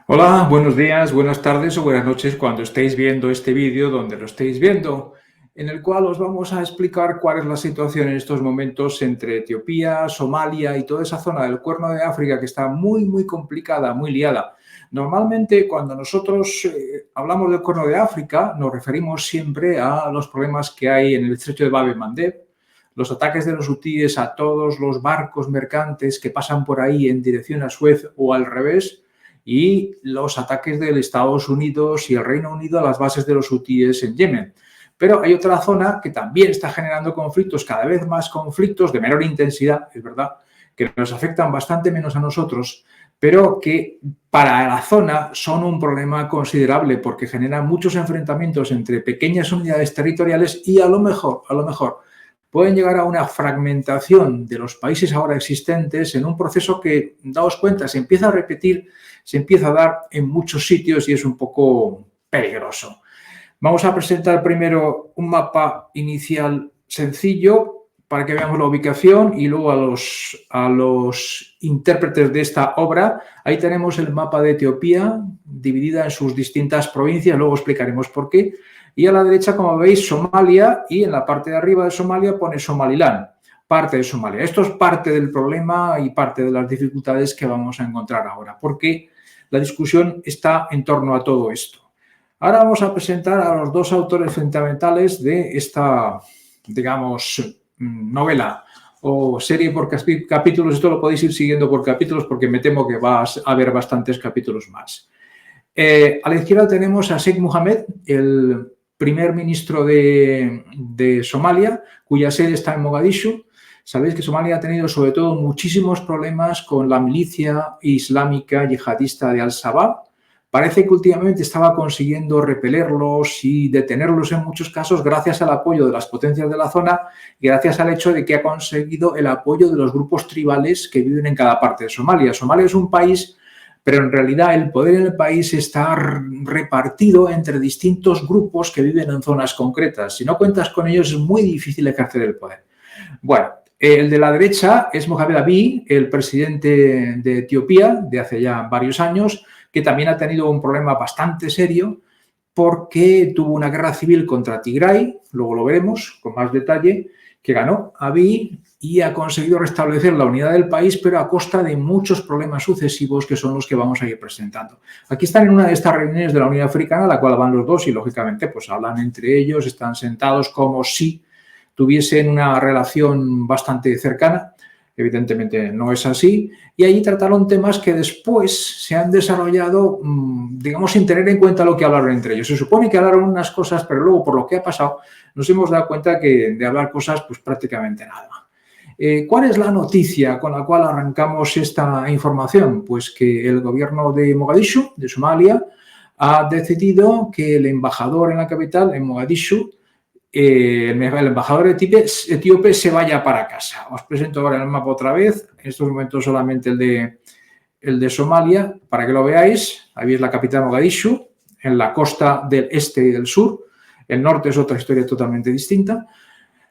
Hola, buenos días, buenas tardes o buenas noches cuando estéis viendo este vídeo, donde lo estéis viendo, en el cual os vamos a explicar cuál es la situación en estos momentos entre Etiopía, Somalia y toda esa zona del Cuerno de África que está muy complicada, muy liada. Normalmente cuando nosotros hablamos del Cuerno de África nos referimos siempre a los problemas que hay en el estrecho de Bab el Mandeb, los ataques de los hutíes a todos los barcos mercantes que pasan por ahí en dirección a Suez o al revés, y los ataques de Estados Unidos y el Reino Unido a las bases de los hutíes en Yemen. Pero hay otra zona que también está generando conflictos, cada vez más conflictos de menor intensidad, es verdad, que nos afectan bastante menos a nosotros, pero que para la zona son un problema considerable porque generan muchos enfrentamientos entre pequeñas unidades territoriales y a lo mejor, pueden llegar a una fragmentación de los países ahora existentes en un proceso que, daos cuenta, se empieza a repetir, se empieza a dar en muchos sitios y es un poco peligroso. Vamos a presentar primero un mapa inicial sencillo para que veamos la ubicación y luego a los intérpretes de esta obra. Ahí tenemos el mapa de Etiopía dividida en sus distintas provincias, luego explicaremos por qué. Y a la derecha, como veis, Somalia, y en la parte de arriba de Somalia pone Somaliland, parte de Somalia. Esto es parte del problema y parte de las dificultades que vamos a encontrar ahora, porque la discusión está en torno a todo esto. Ahora vamos a presentar a los dos autores fundamentales de esta, digamos, novela o serie por capítulos. Esto lo podéis ir siguiendo por capítulos porque me temo que va a haber bastantes capítulos más. A la izquierda tenemos a Sheikh Mohammed, el primer ministro de Somalia, cuya sede está en Mogadishu. Sabéis que Somalia ha tenido sobre todo muchísimos problemas con la milicia islámica yihadista de Al-Shabaab. Parece que últimamente estaba consiguiendo repelerlos y detenerlos en muchos casos gracias al apoyo de las potencias de la zona y gracias al hecho de que ha conseguido el apoyo de los grupos tribales que viven en cada parte de Somalia. Somalia es un país, pero en realidad el poder en el país está repartido entre distintos grupos que viven en zonas concretas. Si no cuentas con ellos es muy difícil ejercer el poder. Bueno, el de la derecha es Mohamed Abiy, el presidente de Etiopía de hace ya varios años, que también ha tenido un problema bastante serio porque tuvo una guerra civil contra Tigray, luego lo veremos con más detalle, que ganó Abiy y ha conseguido restablecer la unidad del país, pero a costa de muchos problemas sucesivos que son los que vamos a ir presentando. Aquí están en una de estas reuniones de la Unión Africana, a la cual van los dos y, lógicamente, pues hablan entre ellos, están sentados como si tuviesen una relación bastante cercana. Evidentemente no es así, y allí trataron temas que después se han desarrollado, digamos, sin tener en cuenta lo que hablaron entre ellos. Se supone que hablaron unas cosas, pero luego, por lo que ha pasado, nos hemos dado cuenta que de hablar cosas, pues prácticamente nada. ¿Cuál es la noticia con la cual arrancamos esta información? Pues que el gobierno de Mogadishu, de Somalia, ha decidido que el embajador en la capital, en Mogadishu, el embajador etíope se vaya para casa. Os presento ahora el mapa otra vez, en estos momentos solamente el de Somalia, para que lo veáis. Ahí es la capital Mogadishu, en la costa del este y del sur. El norte es otra historia totalmente distinta.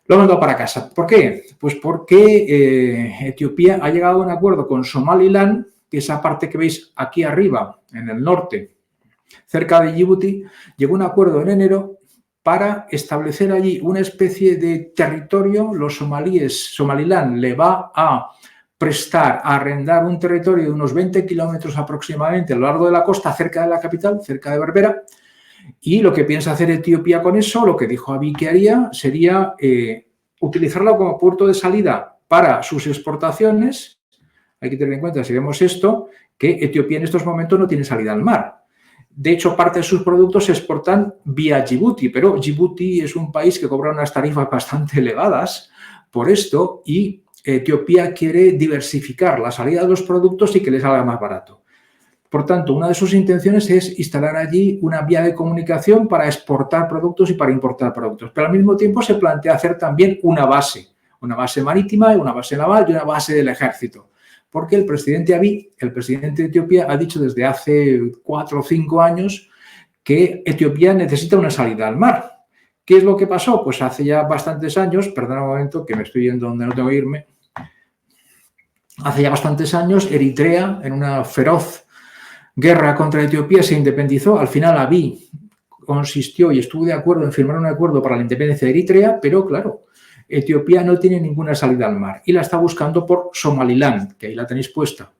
Lo mandó para casa. ¿Por qué? Pues porque Etiopía ha llegado a un acuerdo con Somaliland, que esa parte que veis aquí arriba, en el norte, cerca de Djibouti, llegó a un acuerdo en enero para establecer allí una especie de territorio. Los somalíes, Somaliland le va a prestar, a arrendar un territorio de unos 20 kilómetros aproximadamente a lo largo de la costa, cerca de la capital, cerca de Berbera, y lo que piensa hacer Etiopía con eso, lo que dijo Abiy que haría, sería utilizarlo como puerto de salida para sus exportaciones. Hay que tener en cuenta, si vemos esto, que Etiopía en estos momentos no tiene salida al mar. De hecho, parte de sus productos se exportan vía Djibouti, pero Djibouti es un país que cobra unas tarifas bastante elevadas por esto y Etiopía quiere diversificar la salida de los productos y que les salga más barato. Por tanto, una de sus intenciones es instalar allí una vía de comunicación para exportar productos y para importar productos, pero al mismo tiempo se plantea hacer también una base marítima, una base naval y una base del ejército. Porque el presidente Abiy, el presidente de Etiopía, ha dicho desde hace 4 o 5 años que Etiopía necesita una salida al mar. ¿Qué es lo que pasó? Pues hace ya bastantes años, perdona un momento que me estoy yendo donde no tengo que irme, hace ya bastantes años Eritrea, en una feroz guerra contra Etiopía, se independizó. Al final Abiy consistió y estuvo de acuerdo en firmar un acuerdo para la independencia de Eritrea, pero claro, Etiopía no tiene ninguna salida al mar y la está buscando por Somaliland, que ahí la tenéis puesta,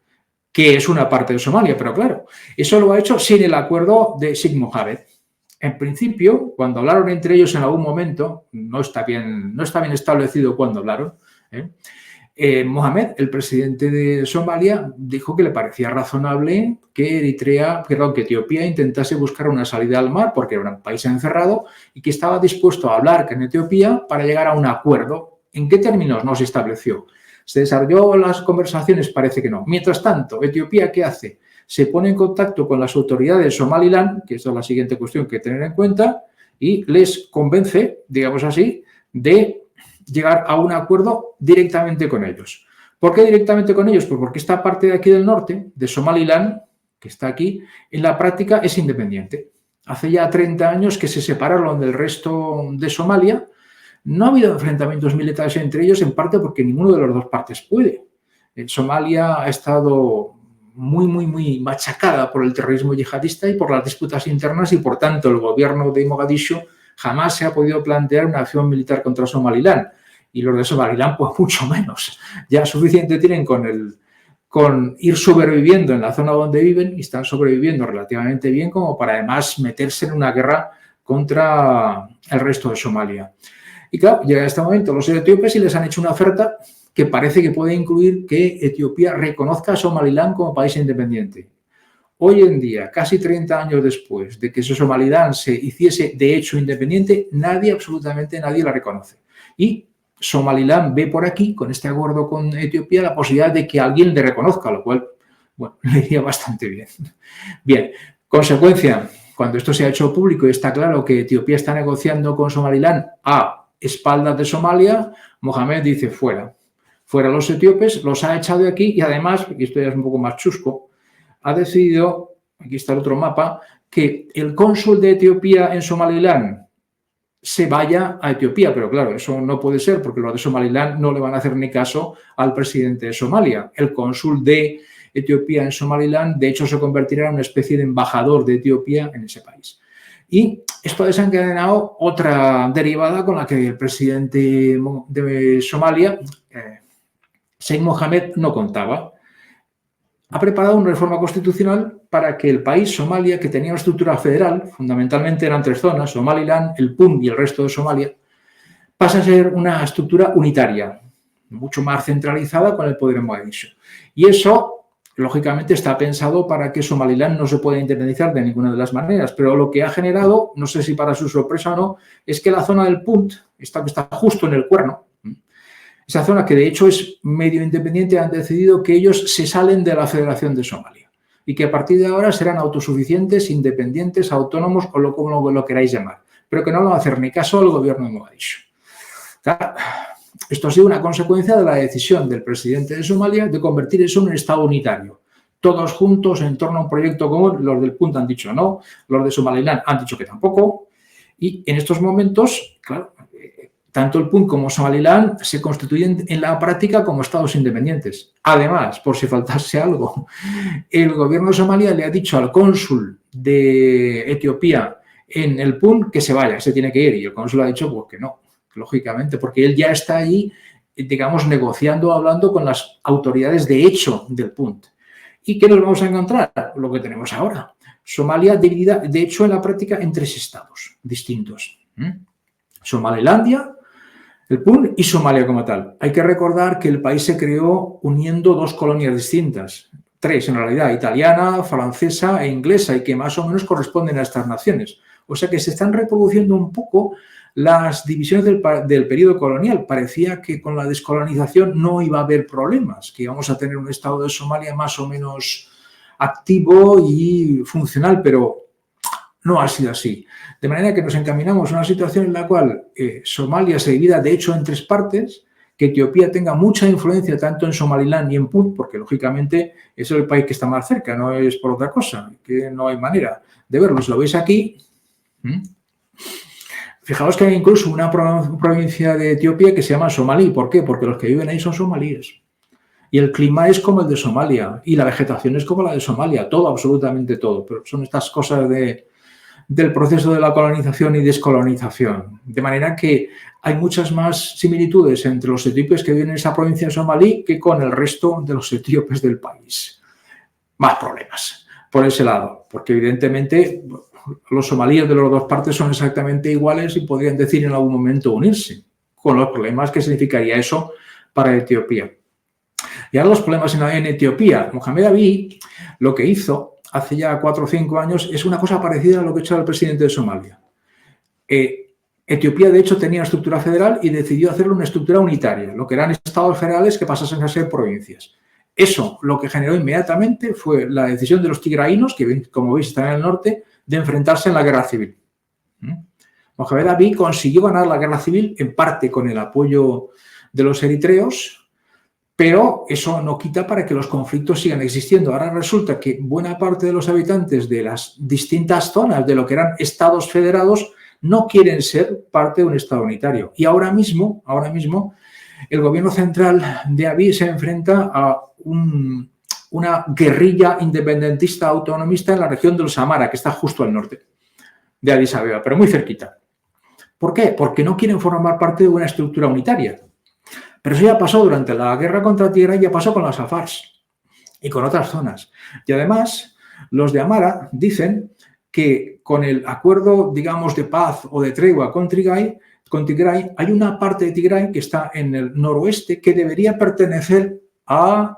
que es una parte de Somalia, pero claro, eso lo ha hecho sin el acuerdo de Sheikh Mohammed. En principio, cuando hablaron entre ellos en algún momento, no está bien establecido cuándo hablaron, Mohamed, el presidente de Somalia, dijo que le parecía razonable que Etiopía intentase buscar una salida al mar porque era un país encerrado y que estaba dispuesto a hablar con Etiopía para llegar a un acuerdo. ¿En qué términos no se estableció? ¿Se desarrolló las conversaciones? Parece que no. Mientras tanto, Etiopía, ¿qué hace? Se pone en contacto con las autoridades de Somaliland, que esa es la siguiente cuestión que tener en cuenta, y les convence, digamos así, de llegar a un acuerdo directamente con ellos. ¿Por qué directamente con ellos? Pues porque esta parte de aquí del norte, de Somaliland, que está aquí, en la práctica es independiente. Hace ya 30 años que se separaron del resto de Somalia. No ha habido enfrentamientos militares entre ellos, en parte porque ninguno de las dos partes puede. Somalia ha estado muy machacada por el terrorismo yihadista y por las disputas internas y, por tanto, el gobierno de Mogadiscio jamás se ha podido plantear una acción militar contra Somaliland. Y los de Somaliland, pues mucho menos. Ya suficiente tienen con ir sobreviviendo en la zona donde viven y están sobreviviendo relativamente bien como para además meterse en una guerra contra el resto de Somalia. Y claro, llega este momento los etíopes y les han hecho una oferta que parece que puede incluir que Etiopía reconozca a Somaliland como país independiente. Hoy en día, casi 30 años después de que Somaliland se hiciese de hecho independiente, absolutamente nadie la reconoce. Y Somaliland ve por aquí, con este acuerdo con Etiopía, la posibilidad de que alguien le reconozca, lo cual, bueno, le iría bastante bien. Bien, consecuencia, cuando esto se ha hecho público y está claro que Etiopía está negociando con Somaliland a espaldas de Somalia, Mohamed dice fuera los etíopes, los ha echado de aquí y además, y esto ya es un poco más chusco, ha decidido, aquí está el otro mapa, que el cónsul de Etiopía en Somaliland se vaya a Etiopía, pero claro, eso no puede ser porque los de Somaliland no le van a hacer ni caso al presidente de Somalia. El cónsul de Etiopía en Somaliland, de hecho, se convertirá en una especie de embajador de Etiopía en ese país. Y esto ha desencadenado otra derivada con la que el presidente de Somalia, Sheikh Mohammed, no contaba. Ha preparado una reforma constitucional para que el país, Somalia, que tenía una estructura federal, fundamentalmente eran 3 zonas, Somaliland, el Punt y el resto de Somalia, pasa a ser una estructura unitaria, mucho más centralizada con el poder en Mogadiscio. Y eso, lógicamente, está pensado para que Somaliland no se pueda independizar de ninguna de las maneras, pero lo que ha generado, no sé si para su sorpresa o no, es que la zona del Punt, esta que está justo en el cuerno, esa zona que de hecho es medio independiente, han decidido que ellos se salen de la Federación de Somalia y que a partir de ahora serán autosuficientes, independientes, autónomos o como lo queráis llamar, pero que no van a hacer ni caso al gobierno de Mogadiscio. Esto ha sido una consecuencia de la decisión del presidente de Somalia de convertir eso en un Estado unitario. Todos juntos en torno a un proyecto común, los del Punt han dicho no, los de Somaliland han dicho que tampoco, y en estos momentos, claro, tanto el Punt como Somaliland se constituyen en la práctica como estados independientes. Además, por si faltase algo, el gobierno de Somalia le ha dicho al cónsul de Etiopía en el Punt que se vaya, se tiene que ir, y el cónsul ha dicho pues que no, lógicamente, porque él ya está ahí, digamos, negociando, hablando con las autoridades de hecho del Punt. ¿Y qué nos vamos a encontrar? Lo que tenemos ahora. Somalia dividida, de hecho, en la práctica en 3 estados distintos. Somalilandia, el Punt y Somalia como tal. Hay que recordar que el país se creó uniendo 2 colonias distintas, 3 en realidad, italiana, francesa e inglesa, y que más o menos corresponden a estas naciones. O sea que se están reproduciendo un poco las divisiones del periodo colonial. Parecía que con la descolonización no iba a haber problemas, que íbamos a tener un estado de Somalia más o menos activo y funcional, pero no ha sido así. De manera que nos encaminamos a una situación en la cual Somalia se divida de hecho en 3 partes, que Etiopía tenga mucha influencia tanto en Somaliland y en Punt, porque lógicamente es el país que está más cerca, no es por otra cosa, que no hay manera de verlo. Si lo veis aquí, fijaos que hay incluso una provincia de Etiopía que se llama Somalí. ¿Por qué? Porque los que viven ahí son somalíes. y el clima es como el de Somalia y la vegetación es como la de Somalia, todo, absolutamente todo. Pero son estas cosas del proceso de la colonización y descolonización. De manera que hay muchas más similitudes entre los etíopes que viven en esa provincia somalí que con el resto de los etíopes del país. Más problemas por ese lado, porque evidentemente los somalíes de las dos partes son exactamente iguales y podrían decir en algún momento unirse, con los problemas que significaría eso para Etiopía. Y ahora los problemas en Etiopía. Mohamed Abiy lo que hizo hace ya 4 o 5 años es una cosa parecida a lo que ha hecho el presidente de Somalia. Etiopía, de hecho, tenía una estructura federal y decidió hacerlo una estructura unitaria, lo que eran estados federales que pasasen a ser provincias. Eso lo que generó inmediatamente fue la decisión de los tigraínos, que como veis están en el norte, de enfrentarse en la guerra civil. Mohamed Abiy consiguió ganar la guerra civil en parte con el apoyo de los eritreos, pero eso no quita para que los conflictos sigan existiendo. Ahora resulta que buena parte de los habitantes de las distintas zonas de lo que eran estados federados no quieren ser parte de un estado unitario. Y ahora mismo el gobierno central de Abiy se enfrenta a una guerrilla independentista autonomista en la región de los Amhara, que está justo al norte de Addis Abeba, pero muy cerquita. ¿Por qué? Porque no quieren formar parte de una estructura unitaria. Pero eso ya pasó durante la guerra contra Tigray, ya pasó con las Afars y con otras zonas. Y además, los de Amhara dicen que con el acuerdo, digamos, de paz o de tregua con Tigray, hay una parte de Tigray que está en el noroeste que debería pertenecer a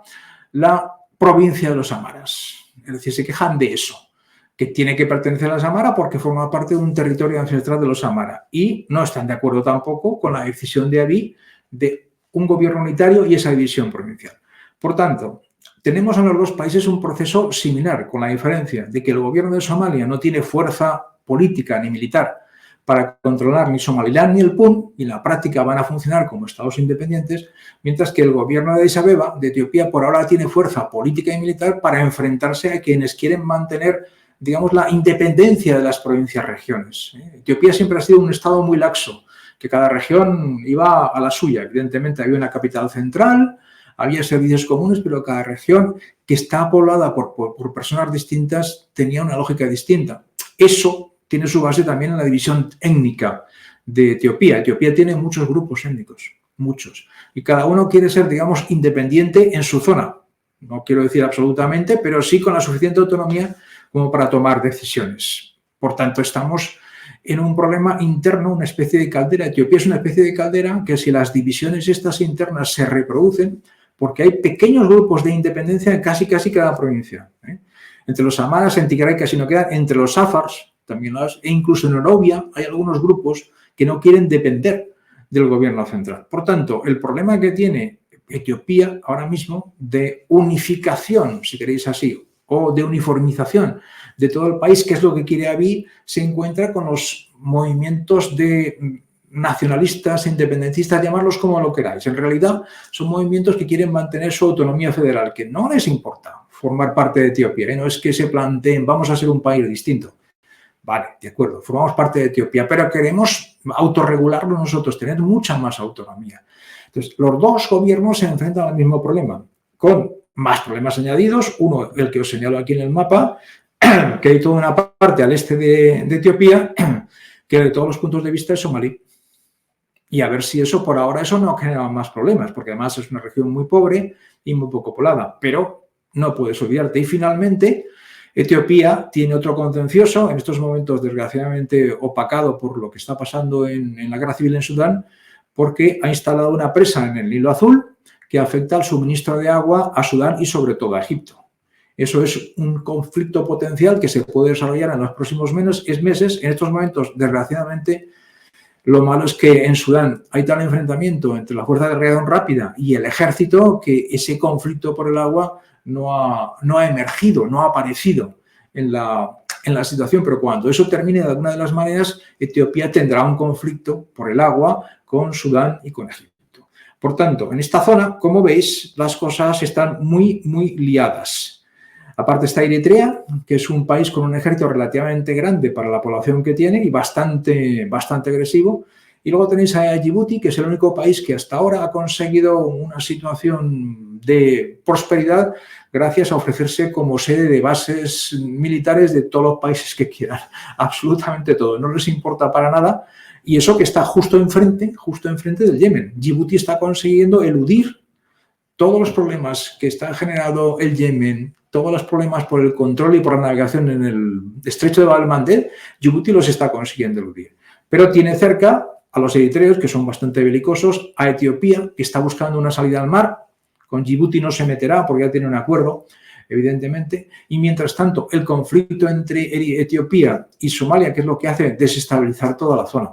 la provincia de los Amharas. Es decir, se quejan de eso, que tiene que pertenecer a los Amhara porque forma parte de un territorio ancestral de los Amhara. Y no están de acuerdo tampoco con la decisión de Abiy de un gobierno unitario y esa división provincial. Por tanto, tenemos en los dos países un proceso similar, con la diferencia de que el gobierno de Somalia no tiene fuerza política ni militar para controlar ni Somaliland ni el PUN, y en la práctica van a funcionar como estados independientes, mientras que el gobierno de Addis Abeba, de Etiopía, por ahora tiene fuerza política y militar para enfrentarse a quienes quieren mantener, digamos, la independencia de las provincias-regiones. Etiopía siempre ha sido un estado muy laxo, que cada región iba a la suya. Evidentemente había una capital central, había servicios comunes, pero cada región que está poblada por personas distintas tenía una lógica distinta. Eso tiene su base también en la división étnica de Etiopía. Etiopía tiene muchos grupos étnicos, muchos, y cada uno quiere ser, digamos, independiente en su zona. No quiero decir absolutamente, pero sí con la suficiente autonomía como para tomar decisiones. Por tanto, estamos en un problema interno, una especie de caldera. Etiopía es una especie de caldera que, si las divisiones estas internas se reproducen, porque hay pequeños grupos de independencia en casi cada provincia. Entre los Amharas, en Tigray casi no quedan, entre los Afars, también e incluso en Oromia hay algunos grupos que no quieren depender del gobierno central. Por tanto, el problema que tiene Etiopía ahora mismo de unificación, si queréis así, o de uniformización de todo el país, que es lo que quiere Abiy, se encuentra con los movimientos de nacionalistas, independentistas, llamarlos como lo queráis. En realidad son movimientos que quieren mantener su autonomía federal, que no les importa formar parte de Etiopía, no es que se planteen vamos a ser un país distinto. Vale, de acuerdo, formamos parte de Etiopía, pero queremos autorregularlo nosotros, tener mucha más autonomía. Entonces, los dos gobiernos se enfrentan al mismo problema, con más problemas añadidos. Uno, el que os señalo aquí en el mapa, que hay toda una parte al este de Etiopía que de todos los puntos de vista es somalí. Y a ver si eso, por ahora, eso no genera más problemas, porque además es una región muy pobre y muy poco poblada, pero no puedes olvidarte. Y finalmente, Etiopía tiene otro contencioso, en estos momentos desgraciadamente opacado por lo que está pasando en la guerra civil en Sudán, porque ha instalado una presa en el Nilo Azul que afecta al suministro de agua a Sudán y sobre todo a Egipto. Eso es un conflicto potencial que se puede desarrollar en los próximos meses. En estos momentos, desgraciadamente, lo malo es que en Sudán hay tal enfrentamiento entre la Fuerza de Reacción Rápida y el ejército que ese conflicto por el agua no ha emergido, no ha aparecido en la situación. Pero cuando eso termine, de alguna de las maneras, Etiopía tendrá un conflicto por el agua con Sudán y con Egipto. Por tanto, en esta zona, como veis, las cosas están muy liadas. Aparte está Eritrea, que es un país con un ejército relativamente grande para la población que tiene y bastante agresivo. Y luego tenéis a Djibouti, que es el único país que hasta ahora ha conseguido una situación de prosperidad gracias a ofrecerse como sede de bases militares de todos los países que quieran, absolutamente todo, no les importa para nada. Y eso que está justo enfrente del Yemen. Djibouti está consiguiendo eludir todos los problemas que está generando el Yemen, todos los problemas por el control y por la navegación en el estrecho de Bab el-Mandeb, Djibouti los está consiguiendo eludir. Pero tiene cerca a los eritreos, que son bastante belicosos, a Etiopía, que está buscando una salida al mar. Con Djibouti no se meterá porque ya tiene un acuerdo, evidentemente. Y mientras tanto, el conflicto entre Etiopía y Somalia, que es lo que hace desestabilizar toda la zona.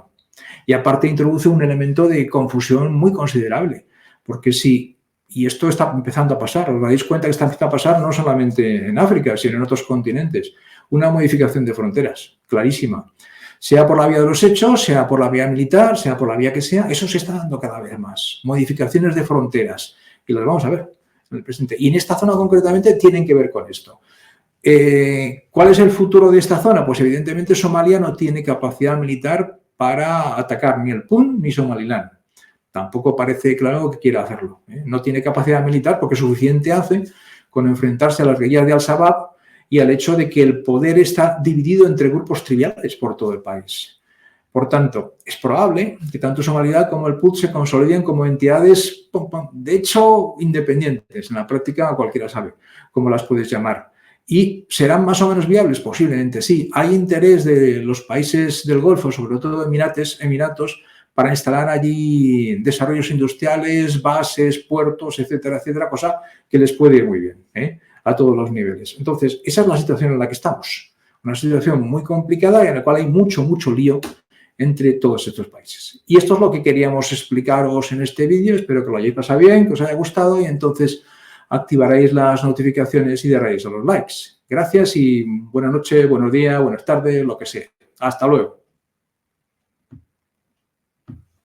Y aparte introduce un elemento de confusión muy considerable, porque si, y esto está empezando a pasar, os dais cuenta que está empezando a pasar no solamente en África, sino en otros continentes, una modificación de fronteras, clarísima. Sea por la vía de los hechos, sea por la vía militar, sea por la vía que sea, eso se está dando cada vez más. Modificaciones de fronteras, y las vamos a ver en el presente. Y en esta zona concretamente tienen que ver con esto. ¿Cuál es el futuro de esta zona? Pues evidentemente Somalia no tiene capacidad militar para atacar ni el Pun ni Somaliland. Tampoco parece claro que quiera hacerlo. No tiene capacidad militar porque suficiente hace con enfrentarse a las guerrillas de Al-Shabaab y al hecho de que el poder está dividido entre grupos triviales por todo el país. Por tanto, es probable que tanto Somalia como el PUT se consoliden como entidades, de hecho, independientes. En la práctica cualquiera sabe cómo las puedes llamar. ¿Y serán más o menos viables? Posiblemente sí. Hay interés de los países del Golfo, sobre todo Emiratos, para instalar allí desarrollos industriales, bases, puertos, etcétera, etcétera, cosa que les puede ir muy bien, a todos los niveles. Entonces, esa es la situación en la que estamos. Una situación muy complicada y en la cual hay mucho lío entre todos estos países. Y esto es lo que queríamos explicaros en este vídeo. Espero que lo hayáis pasado bien, que os haya gustado y entonces activaréis las notificaciones y daréis a los likes. Gracias y buenas noches, buenos días, buenas tardes, lo que sea. Hasta luego.